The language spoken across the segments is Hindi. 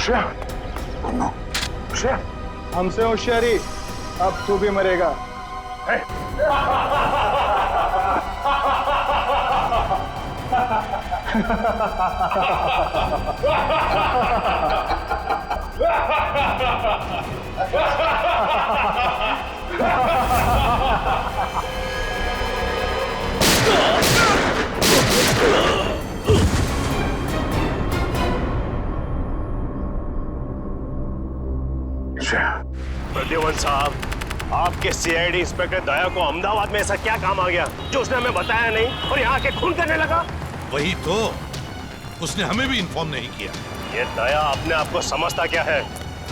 श्रेया, श्रेया, हमसे होशियारी, अब तू भी मरेगा। प्रद्युमन साहब, आपके सीआईडी इंस्पेक्टर दया को अहमदाबाद में ऐसा क्या काम आ गया जो उसने हमें बताया नहीं और यहाँ आके खून करने लगा? वही तो, उसने हमें भी इन्फॉर्म नहीं किया। ये दया अपने आप को समझता क्या है?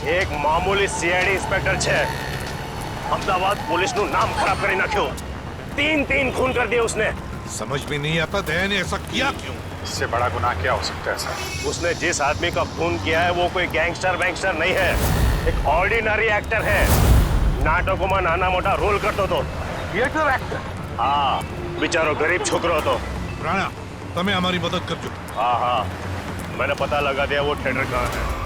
एक मामूली सीआईडी इंस्पेक्टर छे, अहमदाबाद पुलिस नु नाम खराब करी ना क्यों? 3 खून कर दिए उसने। समझ में नहीं आता दया ने ऐसा किया क्यों? इससे बड़ा गुनाह क्या हो सकता है सर? उसने जिस आदमी का खून किया है वो कोई गैंगस्टर वैंगस्टर नहीं है, एक ऑर्डिनरी एक्टर है। नाटकों में नाना मोटा रोल करतो तो थिएटर एक्टर? हाँ, बेचारो गरीब छोकरो तो। राणा, तुम्हें हमारी मदद कर जो। हाँ, मैंने पता लगा दिया वो थिएटर कहाँ है।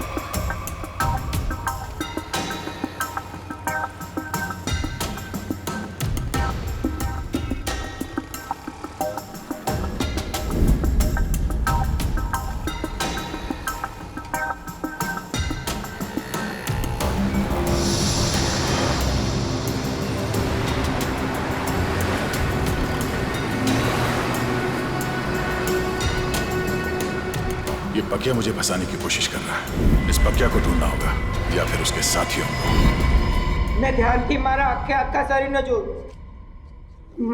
ये बकिया मुझे फंसाने की कोशिश कर रहा है। इस बकिया को ढूंढना होगा या फिर उसके साथियों को। मैं ध्यान थी मारा आखा शरीर न जो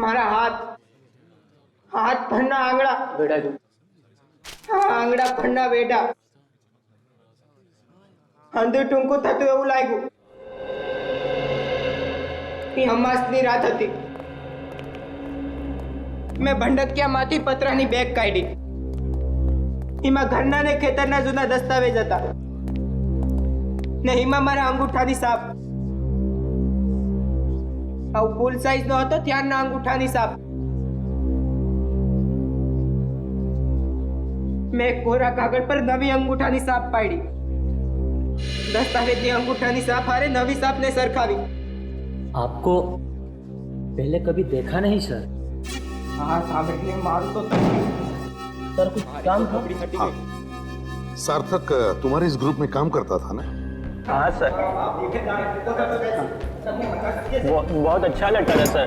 मारा हाथ फड़ना आंगड़ा बेटा जो आंगड़ा फड़ना बेटा अंदर टूंको थતું એવું લાગ્યું એ હમાસની રાત હતી મેં ભંડકિયામાંથી પતરાની બેગ કાઢી એમાં ઘરના ને ખેતરના જૂના દસ્તાવેજ હતા ને એમાં મારા અંગૂઠાની સાપ આવું ફૂલ સાઈઝ નો હતો ત્યારના અંગૂઠાની સાપ મેં કોરા કાગળ પર નવી અંગૂઠાની સાપ પાડી દસ્તાવેજની અંગૂઠાની સાપ હારે નવી સાપને સરખાવી आपको पहले कभी देखा नहीं सर। हाँ सामने मारू तो सर कुछ काम था? हाँ, सार्थक तुम्हारे इस ग्रुप में काम करता था ना? हाँ सर, बहुत अच्छा लड़का था सर,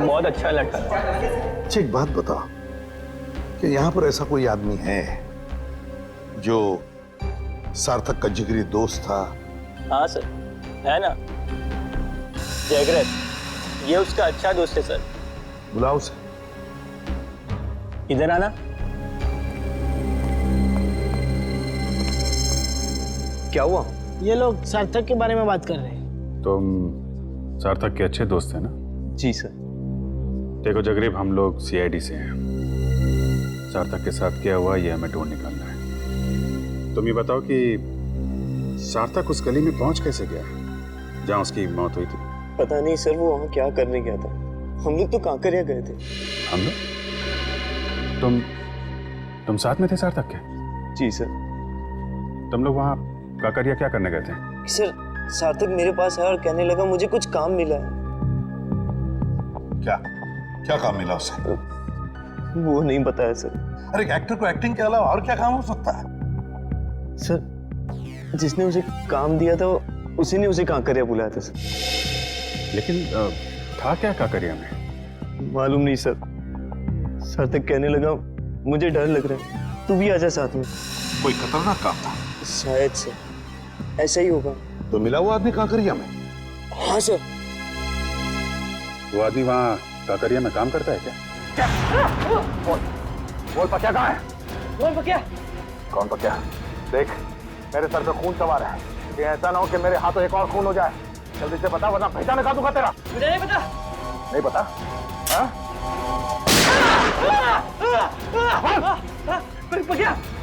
बहुत अच्छा लड़का था। अच्छा एक बात बताओ कि यहाँ पर ऐसा कोई आदमी है जो सार्थक का जिगरी दोस्त था? हाँ सर, है ना, जयग्रत, ये उसका अच्छा दोस्त है सर। बुलाओ उसे। इधर आना। क्या हुआ? ये लोग सार्थक के बारे में बात कर रहे हैं। तुम सार्थक के अच्छे दोस्त हैं ना? जी सर। देखो जगरीब, हम लोग सीआईडी से हैं। सार्थक के साथ क्या हुआ ये हमें ढूंढ निकालना है। तुम ये बताओ कि सार्थक उस गली में पहुंच कैसे गया जहां उसकी मौत हुई थी? पता नहीं सर, वो वहाँ क्या करने गया था। हम लोग तो कांकरिया गए थे। हम लोग? तुम साथ में थे सार्थक के? जी सर। तुम लोग वहाँ काकरिया क्या करने गए थे? सर सार्थक मेरे पास आया और कहने लगा मुझे कुछ काम मिला है। क्या क्या काम मिला उसे? वो नहीं बताया सर। अरे एक्टर को एक्टिंग के अलावा और क्या काम हो सकता है? सर जिसने उसे काम दिया था उसी ने उसे कांकरिया बुलाया था सर। लेकिन था क्या काकरिया में? मालूम नहीं सर। सार्थक कहने लगा मुझे डर लग रहा है, तू भी आजा साथ में। कोई खतरनाक काम था? शायद से ऐसा ही होगा। तो मिला वो आदमी काकरिया में? हाँ सर। वो आदमी वहाँ काकरिया में काम करता है क्या? बोल पकिया कहाँ है? बोल बकिया कौन पकिया? देख मेरे सर पे खून सवार है, ये ऐसा ना हो कि मेरे हाथों एक और खून हो जाए। जल्दी से बता वरना पहचान खा दूंगा तेरा। मुझे नहीं पता। नहीं पता? हाँ?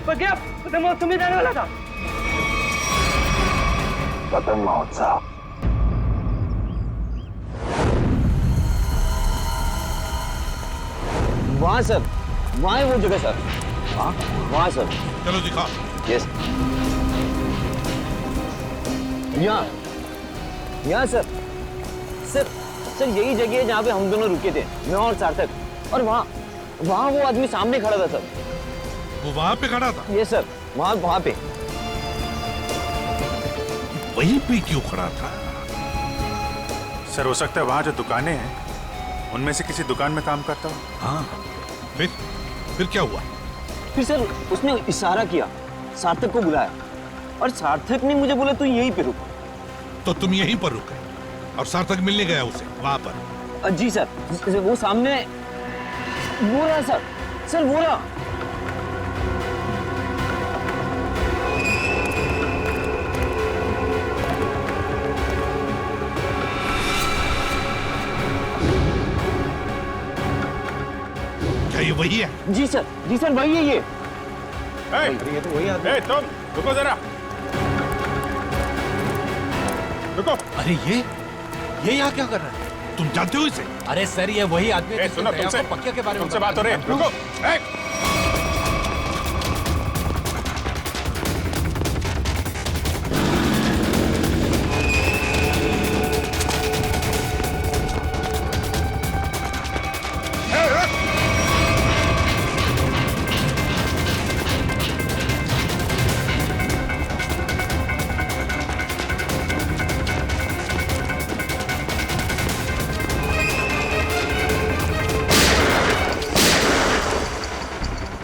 बकिया पतंग महोत्सव में जाने वाला था। पतंग महोत्सव? वहाँ सर, वहाँ है वो जगह सर। हाँ? वहाँ सर। चलो दिखा। यस। यहाँ सर सर सर यही जगह है जहाँ पे हम दोनों रुके थे, मैं और सार्थक। और वहाँ वो आदमी सामने खड़ा था सर। वो वहां पे खड़ा था? ये सर वहाँ पे। वहीं पे क्यों खड़ा था? सर हो सकता है वहां जो दुकानें हैं उनमें से किसी दुकान में काम करता हूँ। हाँ, फिर क्या हुआ? फिर सर उसने इशारा किया, सार्थक को बुलाया और सार्थक ने मुझे बोला तू यहीं पे रुक। तो तुम यहीं पर रुके और सार्थक मिलने गया उसे वहां पर? जी सर, वो सामने वो रहा सर वो रहा। क्या ये वही है? जी सर वही है ये। ये तो वही आदमी। तुम रुको जरा, रुको। अरे ये यहाँ क्या कर रहा है? तुम जानते हो इसे? अरे सर ये वही आदमी है सुनो, तुमसे पक्के के बारे में तुमसे बात हो रही है। रुको।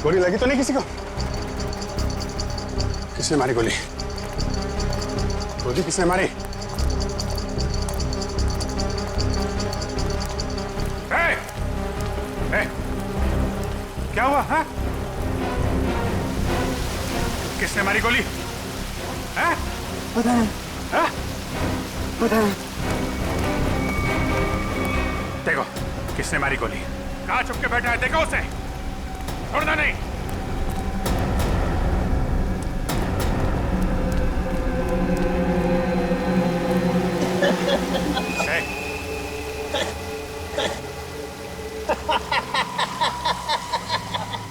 गोली लगी तो नहीं किसी को? किसने मारी गोली? गोली किसने मारी? क्या हुआ? हाँ? किसने मारी गोली? हाँ? पता नहीं। हाँ? पता नहीं। देखो किसने मारी गोली। कहाँ छुप के बैठा है, देखो उसे, छोड़ना नहीं।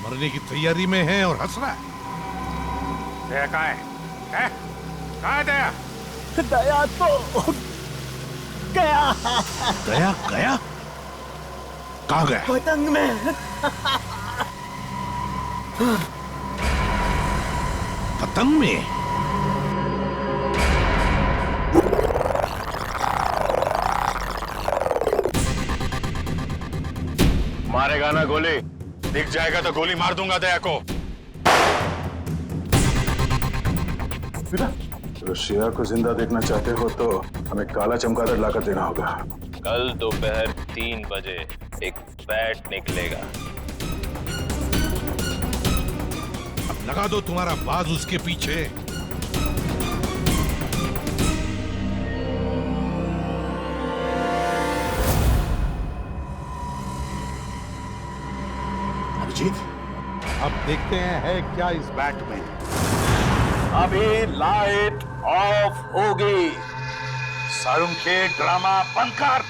मरने की तैयारी में है और हंस रहा है। दया कहाँ है? कहाँ है दया? दया तो गया। गया? कहाँ गया? पतंग में। पतंग में? मारेगा ना गोली? दिख जाएगा तो गोली मार दूंगा दया को। रशिया को जिंदा देखना चाहते हो तो हमें काला चमगादड़ लाकर देना होगा। कल दोपहर 3 बजे एक बैट निकलेगा। अब लगा दो तुम्हारा बाज उसके पीछे। अभिजीत, अब देखते हैं है क्या इस बैट में। अभी लाइट ऑफ होगी। सारुंखे ड्रामा बंद कर।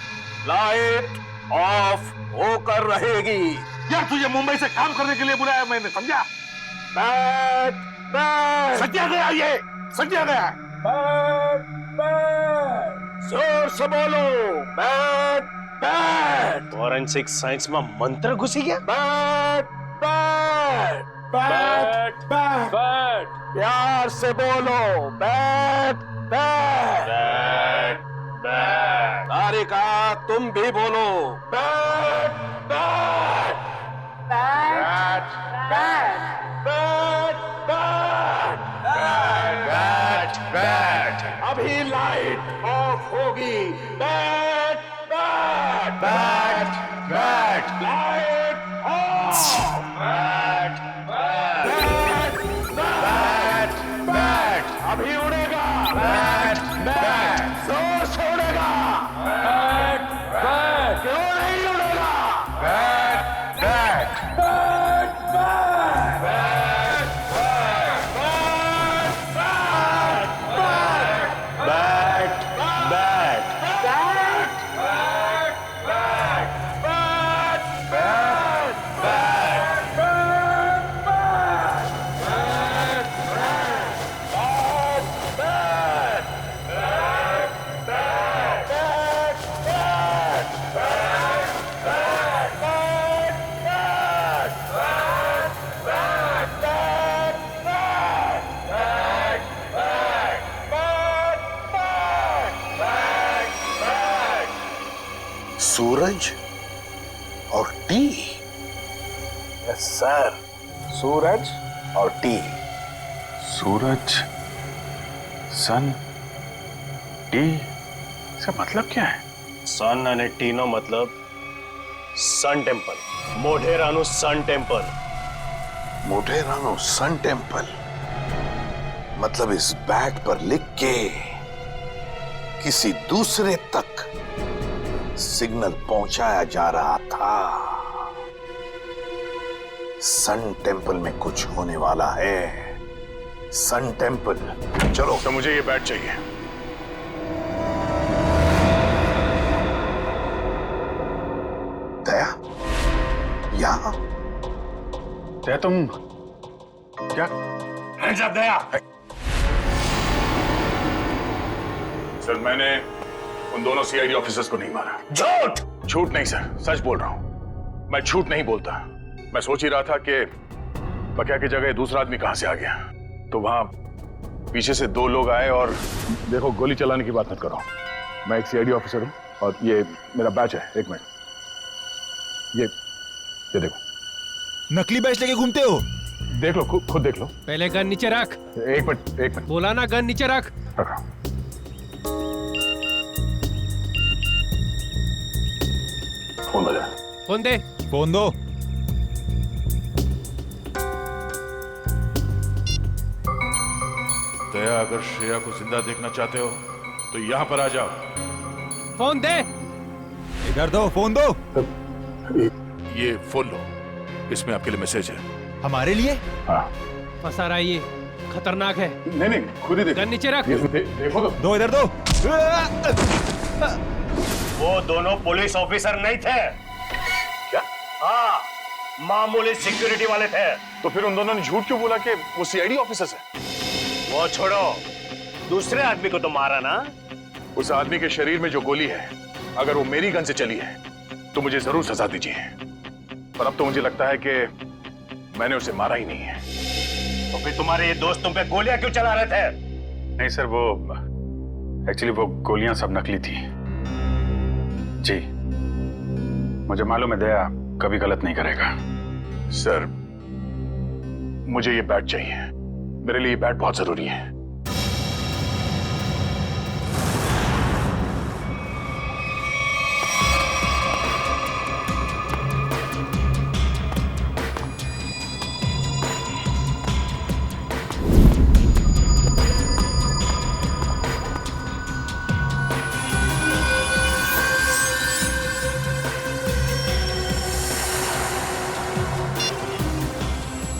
लाइट ऑफ होकर रहेगी। यार तुझे मुंबई से काम करने के लिए बुलाया मैंने, समझा? बैट बैट सज्जा गया, ये सज्जा गया। बैट बैट जोर से बोलो। Bat bat. फॉरेंसिक साइंस में मंत्र घुसी गया। Bat bat bat bat bat प्यार से बोलो। Bat bat bat bat. Tarika तुम भी बोलो। Bat bat bat bat bat bat bat bat. अभी लाइट ऑफ होगी। Bat bat bat bat light off. Bat bat bat bat अभी उड़ेगा। बैट बैट जोर से उड़ेगा। बैट बैट क्यों नहीं उड़ेगा? Bat bat bat bat bat bat bat bat bat सूरज और टी। यस सर, सूरज और टी। सूरज, सन, टी, इसका मतलब क्या है? सन અને ટી નો મતલબ सन टेम्पल, मोढेराનું सन टेम्पल। मोढेरानो सन टेम्पल मतलब इस बैट पर लिख के किसी दूसरे तक सिग्नल पहुंचाया जा रहा था। सन टेम्पल में कुछ होने वाला है। Sun temple. चलो। तो मुझे ये बैट चाहिए। दया, यहां? दया, तुम क्या? दया। सर, मैंने उन दोनों सीआईडी ऑफिसर्स को नहीं मारा। झूठ। झूठ नहीं सर, सच बोल रहा हूं। मैं झूठ नहीं बोलता। मैं सोच ही रहा था कि बकिया की जगह दूसरा आदमी कहां से आ गया, तो वहां पीछे से दो लोग आए और देखो, गोली चलाने की बात मत करो। मैं एक सीआईडी ऑफिसर हूं और ये मेरा बैच है। एक मिनट, ये देखो। नकली बैच लेके घूमते हो? देख लो, खुद देख लो। पहले गन नीचे रख। एक मिनट। बोला ना, गन नीचे रख। रखा। फोन बजा। फोन दे। फोन दो। दया, अगर श्रेया को जिंदा देखना चाहते हो तो यहां पर आ जाओ। फोन दे। इधर दो, फोन दो। ये फोन लो, इसमें आपके लिए मैसेज है। हमारे लिए? हाँ। फंसा रहा है ये, खतरनाक है। नहीं, खुद ही देखो। गन नीचे रख। देखो तो। दो, इधर दो। वो दोनों पुलिस ऑफिसर नहीं थे। क्या? हाँ, मामूली सिक्योरिटी वाले थे। तो फिर उन दोनों ने झूठ क्यों बोला कि वो सीआईडी ऑफिसर्स हैं? वो छोड़ो, दूसरे आदमी को तो मारा ना। उस आदमी के शरीर में जो गोली है, अगर वो मेरी गन से चली है तो मुझे जरूर सजा दीजिए। पर अब तो मुझे लगता है कि मैंने उसे मारा ही नहीं है। तो फिर तुम्हारे ये दोस्त तुम पे गोलियां क्यों चला रहे थे? नहीं सर, वो एक्चुअली वो गोलियां सब नकली थी जी। मुझे मालूम है दया कभी गलत नहीं करेगा। सर, मुझे ये बैट चाहिए। मेरे लिए ये बैट बहुत जरूरी है।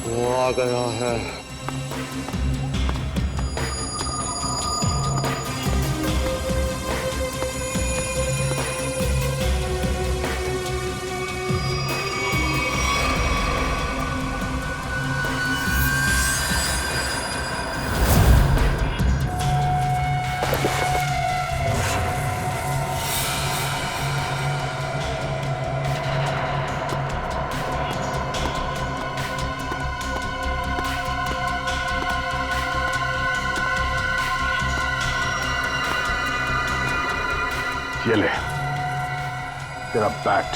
वो आ गया है। ये ले तेरा बैट।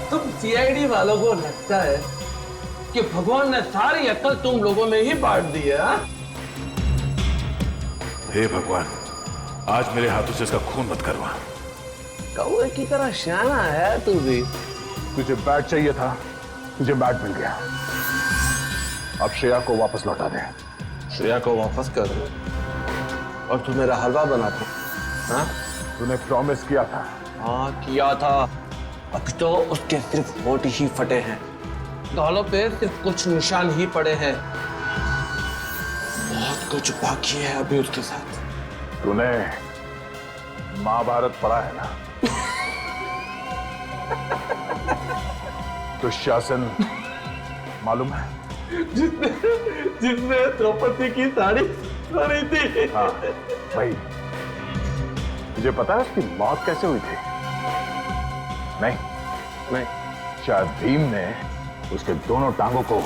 तुम सीआईडी वालों को लगता है कि भगवान ने सारी अक्ल तुम लोगों में ही बांट दी है? हे भगवान, आज मेरे हाथों से इसका खून मत करवा। कौवे की तरह शाना है तू भी। तुझे बैट चाहिए था, तुझे बैट मिल गया। अब श्रेया को वापस लौटा दे। श्रेया को वापस कर दो और तू मेरा हलवा बना दे। हाँ? तूने प्रॉमिस किया था। हाँ किया था। अब तो उसके सिर्फ होठ ही फटे हैं, गालों पे सिर्फ कुछ निशान ही पड़े हैं। बहुत कुछ बाकी है अभी उसके साथ। तूने महाभारत पढ़ा है ना? दुशासन मालूम है? जिसने द्रौपदी की साड़ी पहनी थी। हाँ भाई, तुझे पता है उसकी मौत कैसे हुई थी? नहीं, शायद भीम ने उसके दोनों टांगों को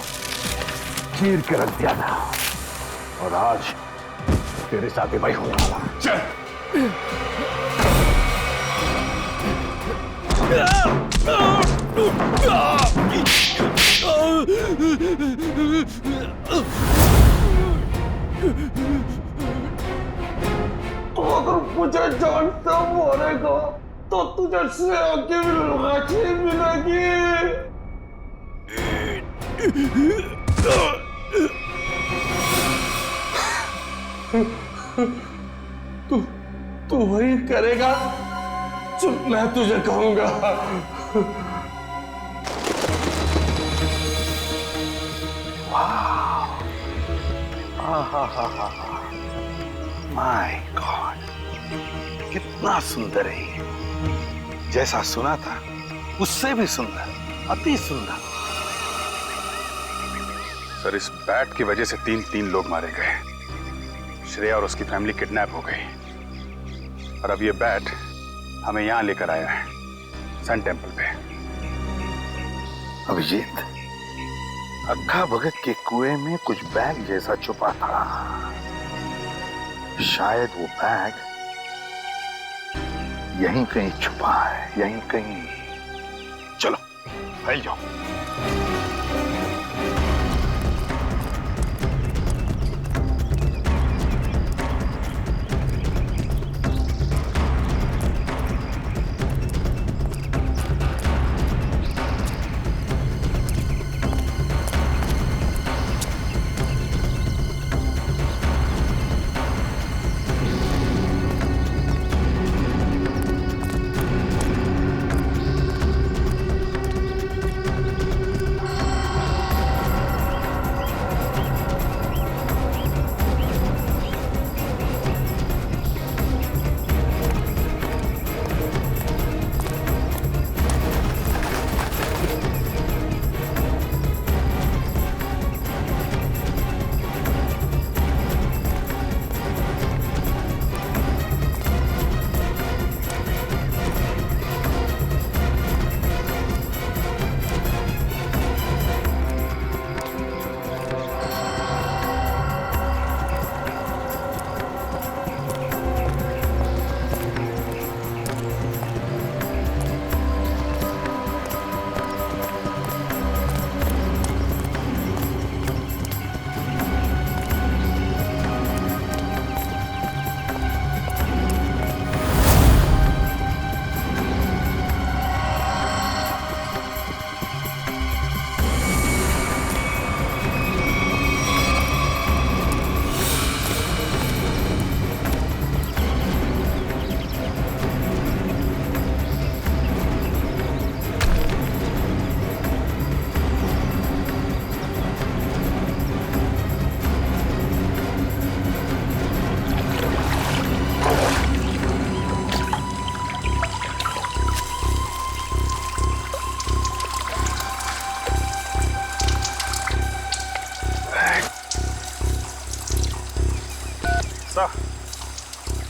चीर के रख दिया था और आज तेरे साथ ही भाई होने वाला। चल। तो अगर मुझे जान से मारेगा तो तुझे श्रेया की लाठी मिलेगी। तू वही करेगा जो मैं तुझे कहूंगा। माय गॉड, कितना सुंदर है ये। जैसा सुना था उससे भी सुंदर, अति सुंदर। सर, इस बैट की वजह से तीन लोग मारे गए। श्रेया और उसकी फैमिली किडनैप हो गई और अब ये बैट हमें यहां लेकर आया है, सन टेम्पल पे। अभिजीत, अक्खा भगत के कुएं में कुछ बैग जैसा छुपा था। शायद वो बैग यहीं कहीं छुपा है, यहीं कहीं। चलो फैल जाओ।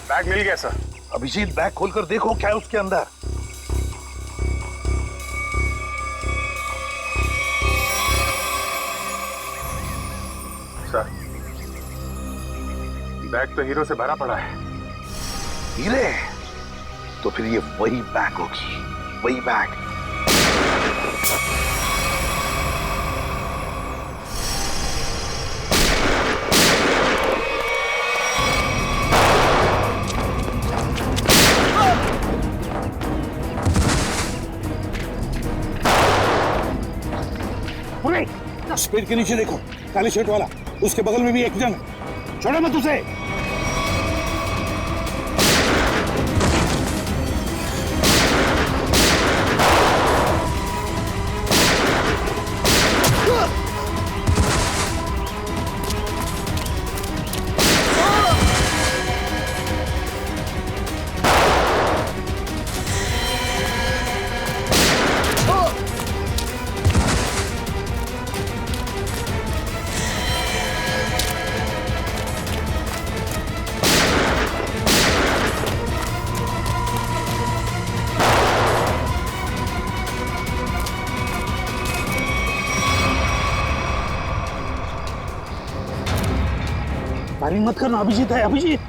बैग मिल गया सर। अभिजीत, बैग खोलकर देखो क्या है उसके अंदर। सर, बैग तो हीरो से भरा पड़ा है। हीरे? तो फिर ये वही बैग होगी, वही बैग। उस पेड़ के नीचे देखो, काले शर्ट वाला, उसके बगल में भी एक जन है। छोड़ो मत उसे। फायरिंग मत करना, अभिजीत है, अभिजीत।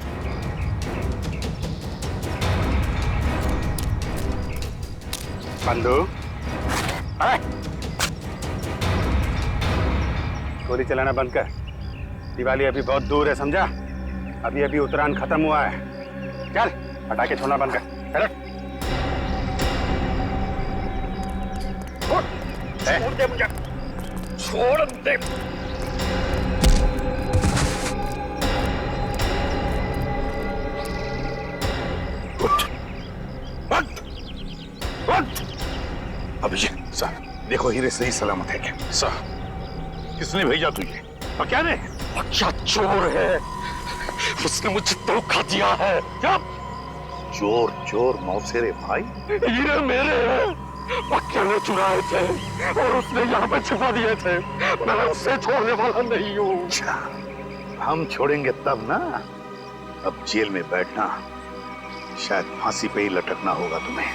बंधु, गोली चलाना बंद कर। दिवाली अभी बहुत दूर है, समझा? अभी अभी उत्तरायण खत्म हुआ है। चल, पटाखे छोड़ना बंद कर। चलो। छोड़ दे मुझे, छोड़ दे। अभिजीत सर, देखो हीरे सही सलामत है क्या? सर, किसने भेजा तुझे? और क्या ने? क्या चोर है, उसने मुझे धोखा दिया है। क्या चोर? चोर मौसेरे भाई? हीरे मेरे हैं, पक्के ने चुराए थे और उसने यहाँ पे छिपा दिए थे। मैं उससे छोड़ने वाला नहीं हूँ। हम छोड़ेंगे तब ना। अब जेल में बैठना, शायद फांसी पे ही लटकना होगा तुम्हें।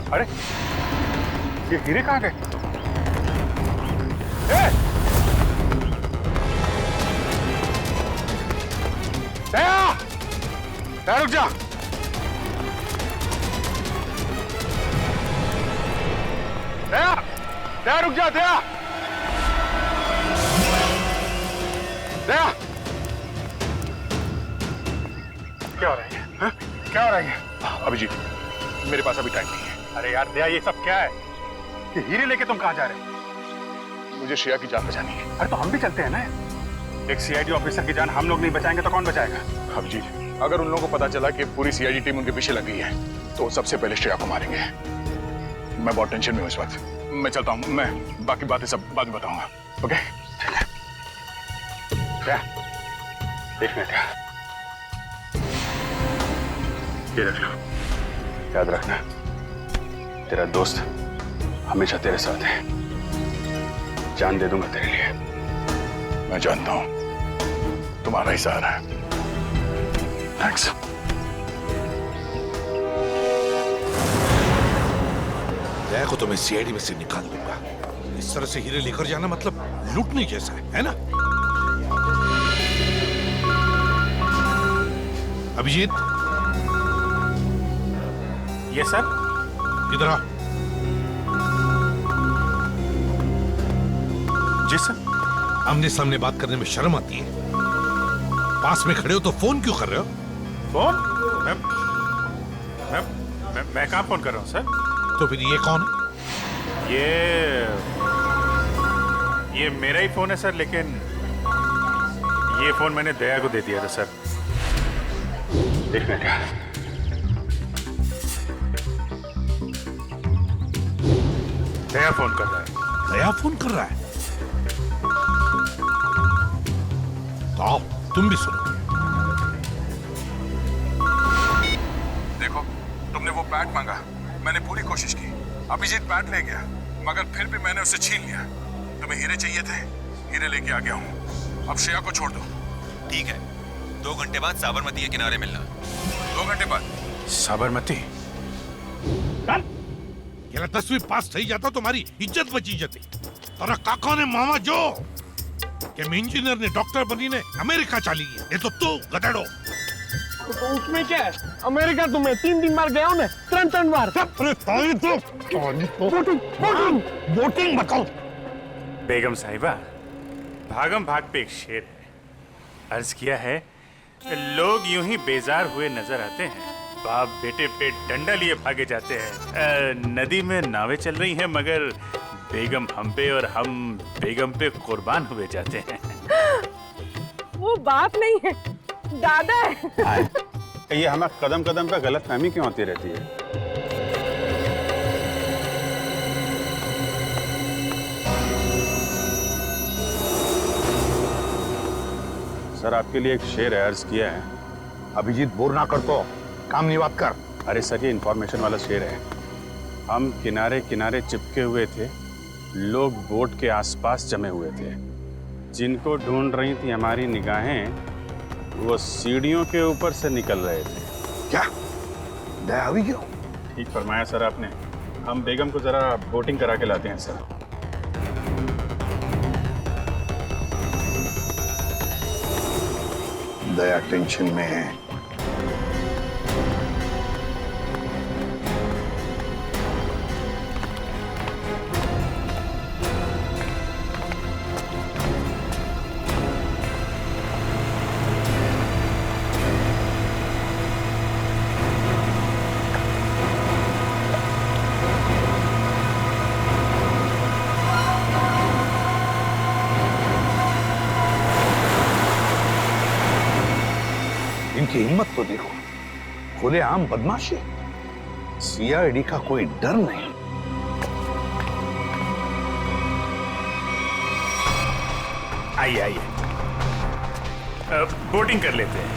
अरे, ये हीरे कहाँ गए? दया! दया रुक जा! दया! दया रुक जा, दया! दया! क्या हो रहा है? हाँ? क्या हो रहा है? अभिजीत, मेरे पास अभी टाइम नहीं है। अरे यार दया, ये सब क्या है? ये हीरे लेके तुम कहाँ जा रहे हो? मुझे श्रेया की जान बचानी है। अरे तो हम भी चलते हैं ना। एक सीआईडी ऑफिसर की जान हम लोग नहीं बचाएंगे तो कौन बचाएगा? अभिजीत, अगर उन लोगों को पता चला कि पूरी सीआईडी टीम उनके पीछे लग गई है तो सबसे पहले श्रेया को मारेंगे। मैं बहुत टेंशन में हूँ इस वक्त। मैं चलता हूँ, मैं बाकी बातें सब बाद में बताऊंगा। ओके? क्या? देख मैं क्या, ये रख लो, याद रखना तेरा दोस्त हमेशा तेरे साथ है। जान दे दूंगा तेरे लिए। मैं जानता हूं तुम्हारा ही सहारा है। थैंक्स। दया को तो मैं सीआईडी में से निकाल दूंगा। इस तरह से हीरे लेकर जाना मतलब लूटने जैसा है ना? अभिजीत, ये सर, इधर आ। जी सर। आमने सामने बात करने में शर्म आती है? पास में खड़े हो तो फोन क्यों कर रहे हो? फोन? मैं कहाँ फोन कर रहा हूँ सर? तो फिर ये कौन है? ये मेरा ही फोन है सर, लेकिन ये फोन मैंने दया को दे दिया था सर। देखने का। दया फोन कर रहा है। दया फोन कर रहा है? तो आओ, तुम भी सुनो। देखो, तुमने वो बैट मांगा, मैंने पूरी कोशिश की। अभिजीत बैट ले गया, मगर फिर भी मैंने उसे छीन लिया। तुम्हें हीरे चाहिए थे, हीरे लेके आ गया हूँ। अब श्रेया को छोड़ दो। ठीक है, 2 घंटे बाद साबरमती के किनारे मिलना। 2 घंटे बाद? साबरमती? ये 10वीं पास થઈ जाता तुम्हारी इज्जत बची जाती। तारा काका ने मामा जो कि इंजीनियर ने डॉक्टर बनी ने अमेरिका चली गई, ये तो तू गधेड़ो। तो उसमें क्या है? अमेरिका तुम्हें 3 बार गया हूँ, 3 बार। अरे ताई तो वोटिंग बताओ। बेगम साहिबा, भागम भाग पे एक शेर है, अर्ज किया है, लोग यूं ही बेजार हुए नजर आते हैं, बाप बेटे पे डंडा लिए भागे जाते हैं। नदी में नावें चल रही हैं, मगर बेगम हम पे और हम बेगम पे कुर्बान हुए जाते हैं। वो बाप नहीं है, दादा है। ये हमें कदम कदम पे गलतफहमी क्यों होती रहती है? सर, आपके लिए एक शेर है, अर्ज किया है। अभिजीत, बोर ना कर तो काम नहीं बात कर। अरे सर, ये इंफॉर्मेशन वाला शेर है। हम किनारे किनारे चिपके हुए थे, लोग बोट के आसपास जमे हुए थे, जिनको ढूंढ रही थी हमारी निगाहें, वो सीढ़ियों के ऊपर से निकल रहे थे। क्या दया हुई क्यों? ठीक फरमाया सर आपने। हम बेगम को जरा बोटिंग करा के लाते हैं सर। दया टेंशन में है। इनकी हिम्मत तो देखो, खुलेआम बदमाशी, सीआईडी का कोई डर नहीं। आइए आइए, बोटिंग कर लेते हैं।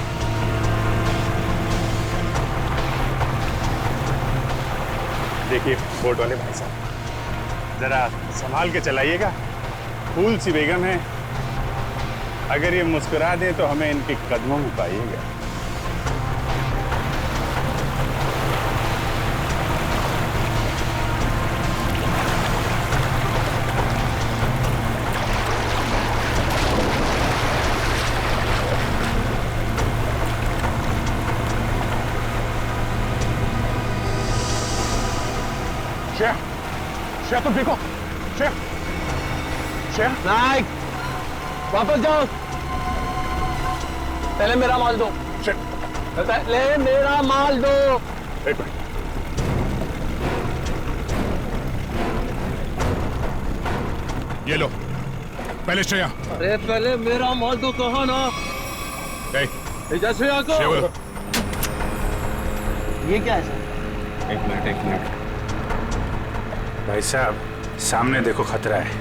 देखिए बोट वाले भाई साहब, जरा संभाल के चलाइएगा। फूल सी बेगम है, अगर ये मुस्कुरा दे तो हमें इनके कदमों में पाइएगा। श्रेया तुम देखो, श्रेया, श्रेया। नाइक, वापस जाओ। पहले मेरा माल दो। पहले मेरा माल दो। एक मिनट। ये लो, पहले श्रेया। अरे पहले मेरा माल दो, कहा ना। जैसे आको। ये क्या है सर? एक मिनट। भाई साहब, सामने देखो, खतरा है।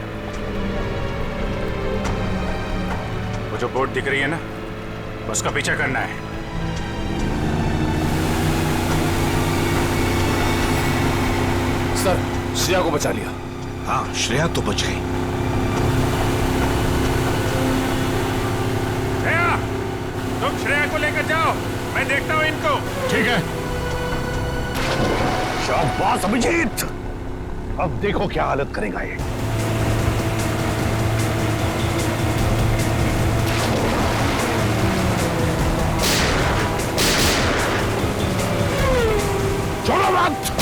वो जो बोट दिख रही है ना, उसका पीछा करना है। सर, श्रेया को बचा लिया। हाँ, श्रेया तो बच गई। श्रेया, तुम श्रेया को लेकर जाओ, मैं देखता हूँ इनको। ठीक है। शाबाश अभिजीत, अब देखो क्या हालत करेगा ये। छोड़ो मत।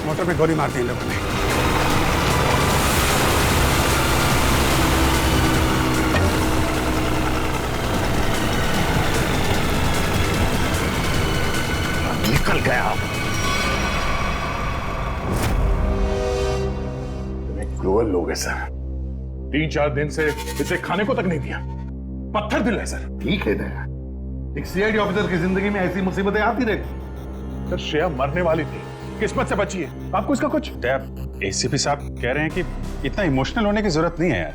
मोटर में गोली मार दी इन लोगों ने। निकल गया। क्रूअल लोग है सर। 3-4 दिन से इसे खाने को तक नहीं दिया। पत्थर दिल है सर। ठीक है दया, एक सीआईडी ऑफिसर की जिंदगी में ऐसी मुसीबतें आती रहती। सर श्रेया मरने वाली थी, किस्मत से बची है। आपको इसका कुछ? एसीपी साहब कह रहे हैं कि इतना इमोशनल होने की जरूरत नहीं है यार।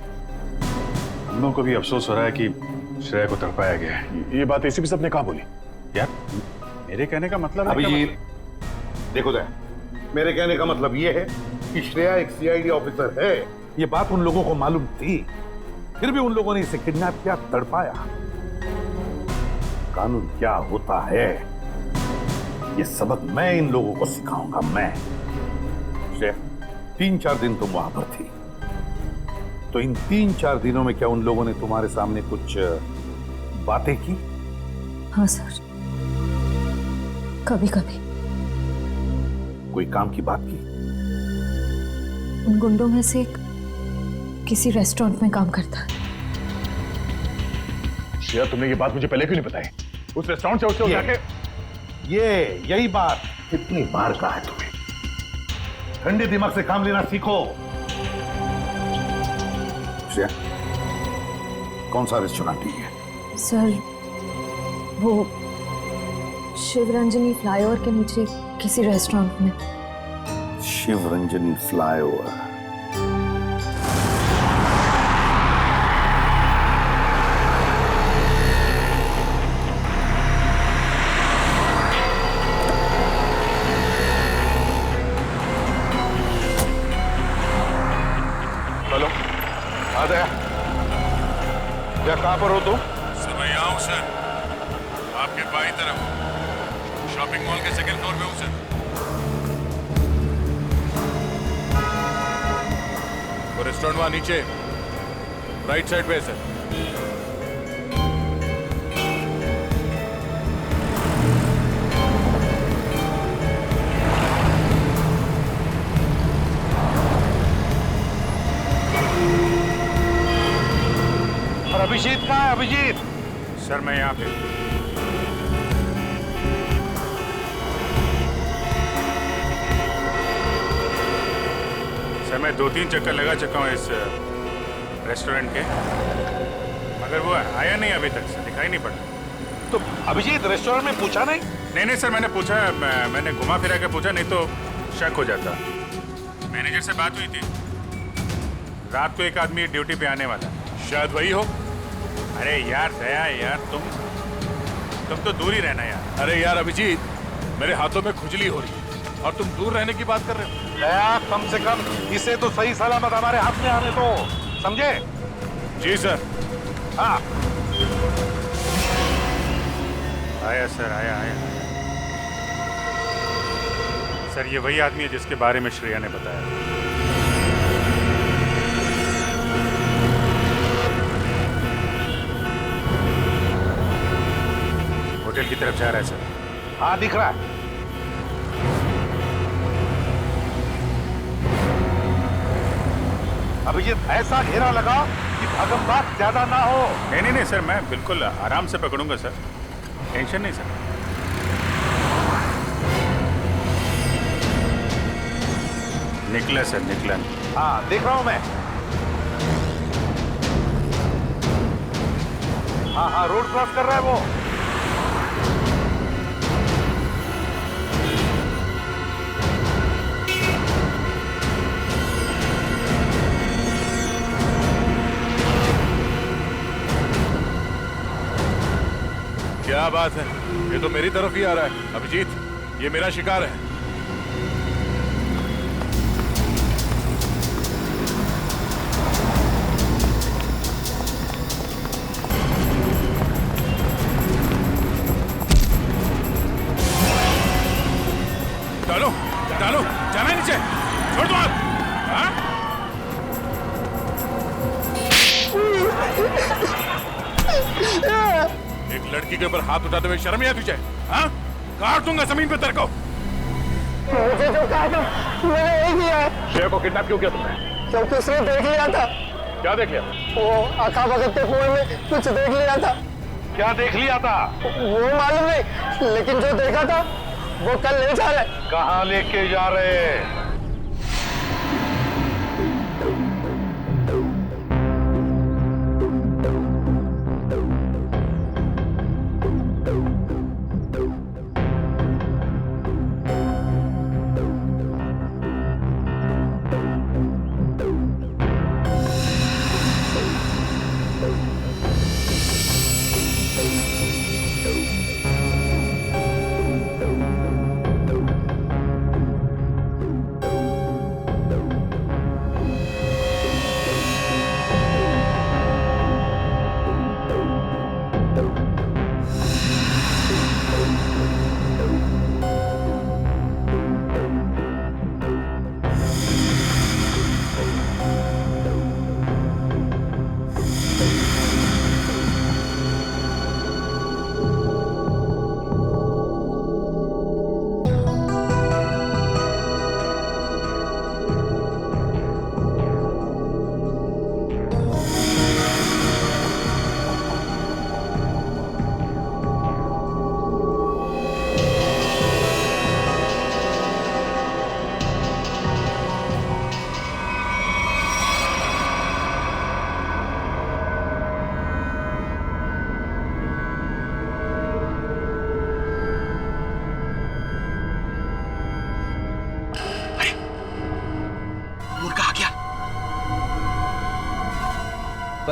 हम लोगों को भी अफसोस हो रहा है कि श्रेया को तड़पाया गया है। ये बात एसीपी साहब ने कहा बोली? यार मेरे कहने का मतलब अभिजीत, देखो दया, मेरे कहने का मतलब ये है कि श्रेया एक सीआईडी ऑफिसर है। ये बात उन लोगों को मालूम थी, फिर भी उन लोगों ने इसे किडनैप किया, तड़पाया। कानून क्या होता है ये सबक मैं इन लोगों को सिखाऊंगा। मैं श्रेया, 3-4 दिन तुम वहां पर थी, तो इन 3-4 दिनों में क्या उन लोगों ने तुम्हारे सामने कुछ बातें की? हाँ सर, कभी कभी। कोई काम की बात की? उन गुंडों में से एक किसी रेस्टोरेंट में काम करता है। श्रेया, तुमने ये बात मुझे पहले क्यों नहीं बताई? उस रेस्टोरेंट से उससे जाके यही बात कितनी बार कहा है तुम्हें? ठंडे दिमाग से काम लेना सीखो। श्रेया, कौन सा रेस्टोरेंट है? सर वो शिवरंजनी फ्लाईओवर के नीचे किसी रेस्टोरेंट में। शिवरंजनी फ्लाईओवर। चलो आ गया। क्या कहाँ पर हो तुम? सर मैं यहाँ हूँ सर, आपके बाई तरफ शॉपिंग मॉल के सेकंड फ्लोर पे हूँ सर। वो रेस्टोरेंट वहाँ नीचे राइट साइड पे है सर। और अभिजीत कहाँ है? अभिजीत सर मैं यहाँ पे। सर मैं 2-3 चक्कर लगा चुका हूँ इस रेस्टोरेंट के, मगर वो आया नहीं अभी तक सर, दिखाई नहीं पड़ा। तो अभिजीत रेस्टोरेंट में पूछा नहीं? नहीं सर, मैंने पूछा, मैंने घुमा फिरा के पूछा, नहीं तो शक हो जाता। मैनेजर से बात हुई थी, रात को एक आदमी ड्यूटी पे आने वाला, शायद वही हो। अरे यार दया यार, तुम तो दूर ही रहना यार। अरे यार अभिजीत, मेरे हाथों में खुजली हो रही है और तुम दूर रहने की बात कर रहे हो। दया कम से कम इसे तो सही सलामत हमारे हाथ में आने दो, समझे? जी सर। हाँ आया सर, आया। सर ये वही आदमी है जिसके बारे में श्रेया ने बताया। होटल की तरफ जा रहा है सर। हाँ दिख रहा है। अभिजीत ऐसा घेरा लगा कि भगमभाग ज्यादा ना हो। नहीं सर, मैं बिल्कुल आराम से पकड़ूंगा सर, टेंशन नहीं सर। निकला सर, निकला। हाँ देख रहा हूं मैं। हाँ रोड क्रॉस कर रहा है वो। क्या बात है, ये तो मेरी तरफ ही आ रहा है। अभिजीत, ये मेरा शिकार है। डालो, जाना है नीचे, छोड़ दो हाथ। हाँ? एक लड़की के ऊपर हाथ उठाते हुए शर्म नहीं आती तुझे? हाँ? काट दूंगा जमीन पे तेरे को। मुझे जो कहा था मैंने वही किया है। शेर को किडनैप क्यों किया तुमने? क्योंकि उसने देख लिया था। क्या देख लिया? वो आका भगत के कुएं में कुछ देख लिया था। क्या देख लिया था? वो मालूम नहीं, लेकिन जो देखा था वो कल ले जा रहे। कहाँ लेके जा रहे?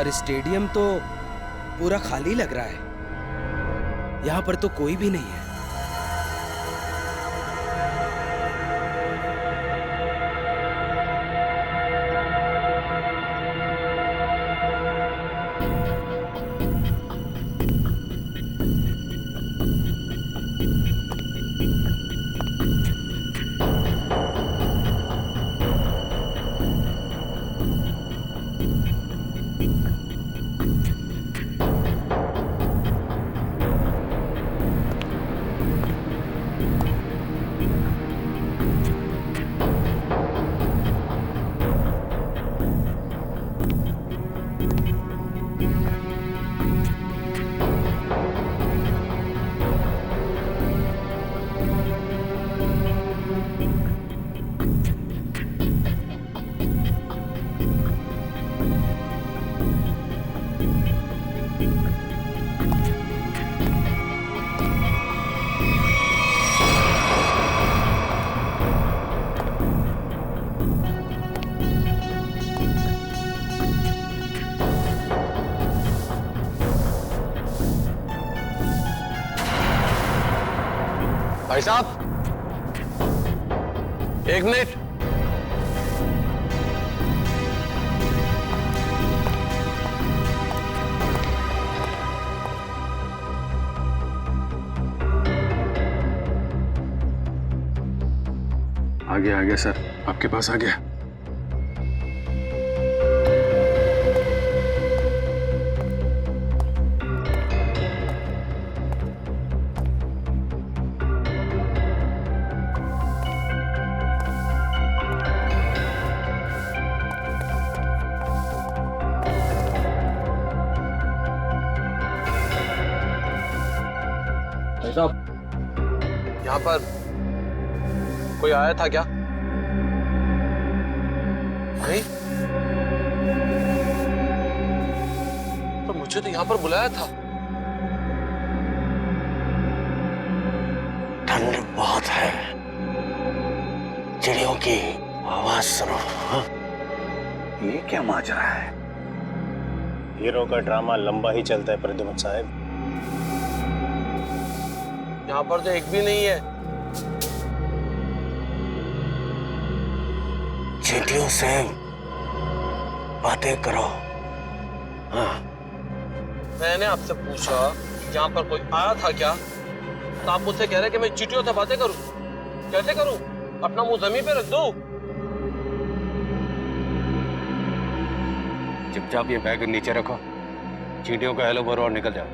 पर स्टेडियम तो पूरा खाली लग रहा है। यहाँ पर तो कोई भी नहीं है। भाई साहब, एक मिनट। आ गया सर, आपके पास आ गया। भाई साहब, यहाँ पर कोई आया था क्या? नहीं, तो मुझे तो यहाँ पर बुलाया था। ठंड बहुत है, चिड़ियों की आवाज सुनो। ये क्या माजरा है? हीरो का ड्रामा लंबा ही चलता है प्रद्युमन साहब। यहाँ पर तो एक भी नहीं है। चींटियों से बातें करो। हाँ। मैंने आपसे पूछा यहाँ पर कोई आया था क्या, तो आप मुझसे कह रहे कि मैं चींटियों से बातें करूं। कैसे करूं? अपना मुंह जमीन पे रख दो। चुपचाप ये बैग नीचे रखो, चींटियों का हेलो बोलो और निकल जाओ।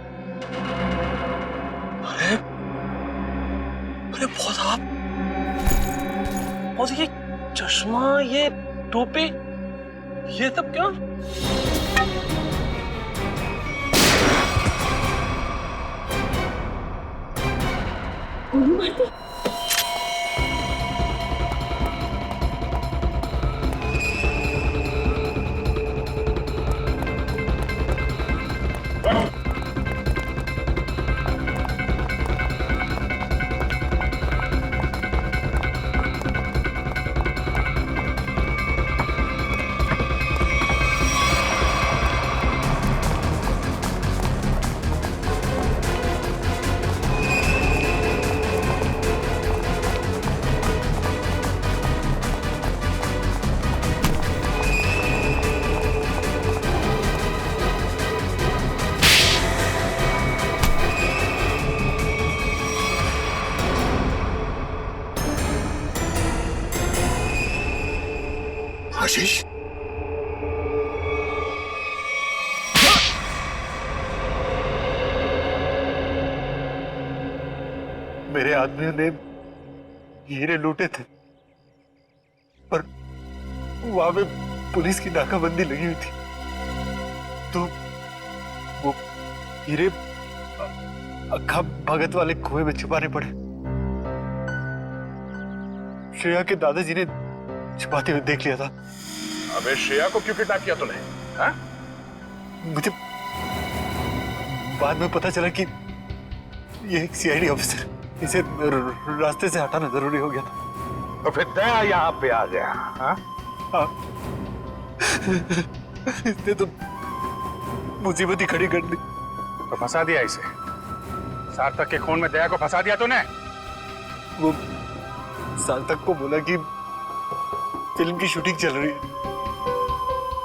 अरे अरे बहुत आप, और ये चश्मा, ये टोपी, ये सब क्या? आशीष, मेरे आदमियों ने हीरे लूटे थे, पर वहां पे पुलिस की नाकाबंदी लगी हुई थी, तो वो हीरे अक्खा भगत वाले कुएं में छुपाने पड़े। श्रेया के दादाजी ने छुपाते हुए देख लिया था। अबे श्रेया को क्यों किडनैप किया तूने? हाँ? मुझे बाद में पता चला कि ये एक सीआईडी ऑफिसर, इसे रास्ते से हटाना जरूरी हो गया था। तो फिर दया यहाँ पे आ गया। हाँ? इसने तो मुसीबत ही खड़ी कर दी। तो फंसा दिया इसे। सार्थक के खून में दया को फंसा दिया तूने। वो सार्थक को बोला कि फिल्म की शूटिंग चल रही है,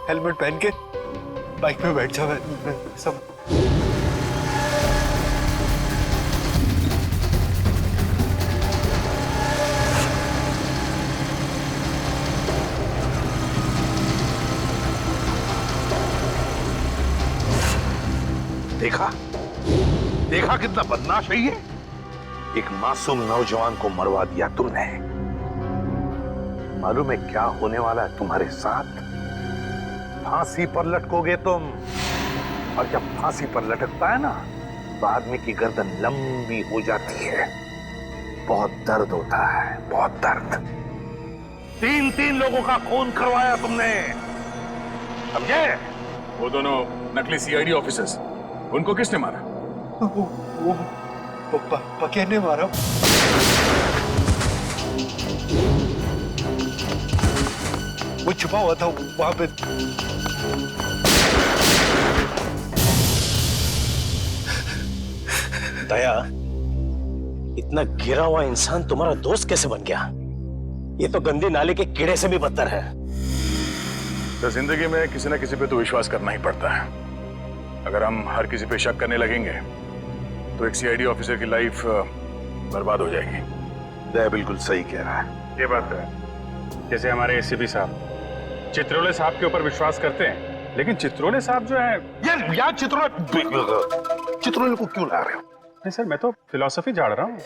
हेलमेट पहन के बाइक में बैठ जाओ। सब देखा देखा कितना बदमाश है ये। एक मासूम नौजवान को मरवा दिया तुमने। मालूम है क्या होने वाला है तुम्हारे साथ? फांसी पर लटकोगे तुम, और जब फांसी पर लटकता है ना तो आदमी की गर्दन लंबी हो जाती है। बहुत दर्द होता है, बहुत दर्द। 3 लोगों का खून करवाया तुमने, समझे? वो दोनों नकली सीआईडी ऑफिसर्स, उनको किसने मारा? वो पके ने मारा। वो छुपा हुआ था वहां पे। दया, इतना गिरा हुआ इंसान तुम्हारा दोस्त कैसे बन गया? ये तो गंदी नाले के कीड़े से भी बदतर है। तो जिंदगी में किसी न किसी पे तो विश्वास करना ही पड़ता है। अगर हम हर किसी पे शक करने लगेंगे तो एक सीआईडी ऑफिसर की लाइफ बर्बाद हो जाएगी। दया बिल्कुल सही कह रहा है। ये बात है। जैसे हमारे एसीपी साहब चित्रोले साहब के ऊपर विश्वास करते हैं, लेकिन चित्रोले साहब जो है यार चित्रोले को क्यों ला रहे हो? नहीं सर, मैं तो फिलॉसफी झाड़ रहा हूँ।